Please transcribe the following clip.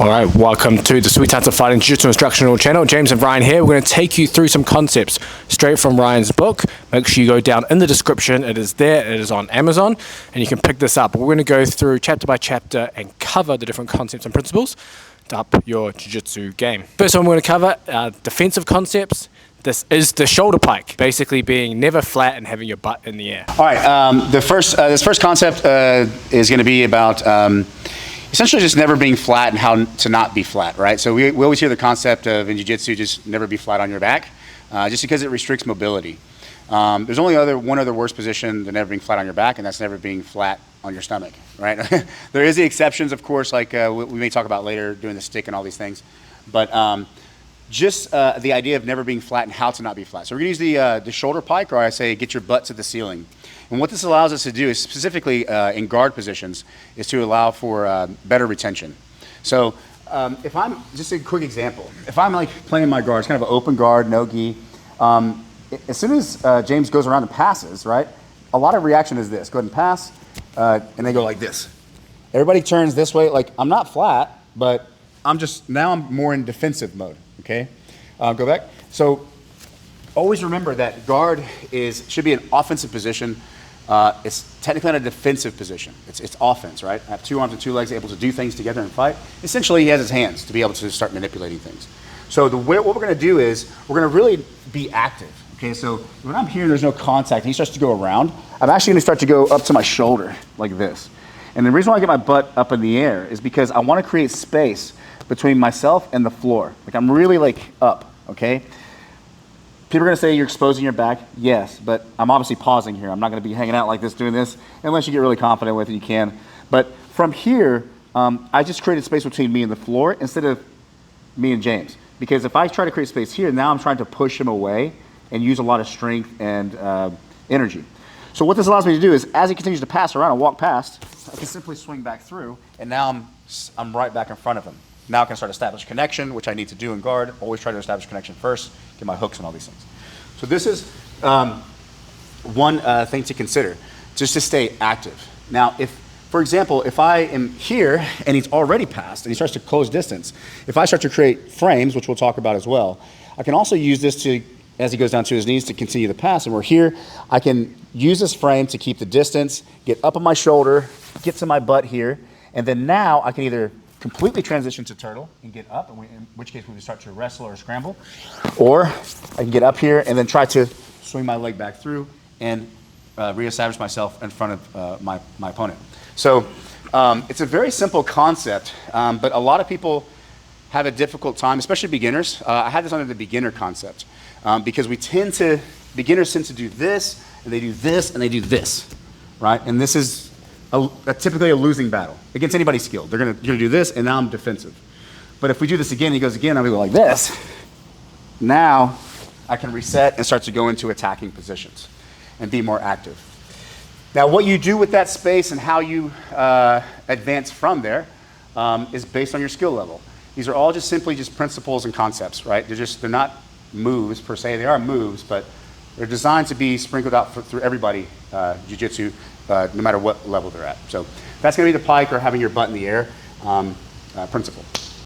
All right, welcome to the Sweet Arts of Fighting Jiu-Jitsu Instructional channel. James and Ryan here. We're going to take you through some concepts straight from Ryan's book. Make sure you go down in the description. It is there. It is on Amazon, and you can pick this up. We're going to go through chapter by chapter and cover the different concepts and principles to up your jiu-jitsu game. First one we're going to cover defensive concepts. This is the shoulder pike, basically being never flat and having your butt in the air. All right, this first concept is going to be about essentially just never being flat and how to not be flat, right? So we always hear the concept of in jiu-jitsu, just never be flat on your back, just because it restricts mobility. There's only one other worse position than never being flat on your back, and that's never being flat on your stomach, right? There is the exceptions, of course, like we may talk about later, doing the stick and all these things. But just the idea of never being flat and how to not be flat. So we're going to use the shoulder pike, or I say get your butt to the ceiling. And what this allows us to do is specifically in guard positions is to allow for better retention. So if I'm, just a quick example, if I'm like playing my guard, it's kind of an open guard, no gi. As soon as James goes around and passes, right, a lot of reaction is this. Go ahead and pass, and they go like this. Everybody turns this way. Like, I'm not flat, but now I'm more in defensive mode, okay? Go back. So always remember that guard should be an offensive position. It's technically not a defensive position. It's offense, right? I have two arms and two legs able to do things together and fight. Essentially, he has his hands to be able to start manipulating things. So what we're going to do is we're going to really be active. Okay, so when I'm here, there's no contact, and he starts to go around. I'm actually going to start to go up to my shoulder like this. And the reason why I get my butt up in the air is because I want to create space between myself and the floor. Like I'm really like up, okay? People are going to say you're exposing your back. Yes, but I'm obviously pausing here. I'm not going to be hanging out like this doing this unless you get really confident with it, you can. But from here, I just created space between me and the floor instead of me and James. Because if I try to create space here, now I'm trying to push him away and use a lot of strength and energy. So what this allows me to do is as he continues to pass around and walk past, I can simply swing back through, and now I'm right back in front of him. Now I can start to establish connection, which I need to do in guard. Always try to establish connection first, get my hooks and all these things. So this is one thing to consider, just to stay active. Now, for example, if I am here and he's already passed and he starts to close distance, if I start to create frames, which we'll talk about as well, I can also use this as he goes down to his knees to continue the pass. And we're here, I can use this frame to keep the distance, get up on my shoulder, get to my butt here, and then now I can either completely transition to turtle and get up, in which case we would start to wrestle or scramble, or I can get up here and then try to swing my leg back through and reestablish myself in front of my opponent. So it's a very simple concept, but a lot of people have a difficult time, especially beginners. I had this under the beginner concept because beginners tend to do this, and they do this, and they do this, right? And this is typically a losing battle against anybody skilled. You're gonna do this, and now I'm defensive. But if we do this again, he goes again, I'm gonna go like this. Now I can reset and start to go into attacking positions and be more active. Now what you do with that space and how you advance from there is based on your skill level. These are all just simply principles and concepts, right? They're not moves per se. They are moves, but they're designed to be sprinkled out through everybody jiu-jitsu, no matter what level they're at. So that's going to be the pike or having your butt in the air principle.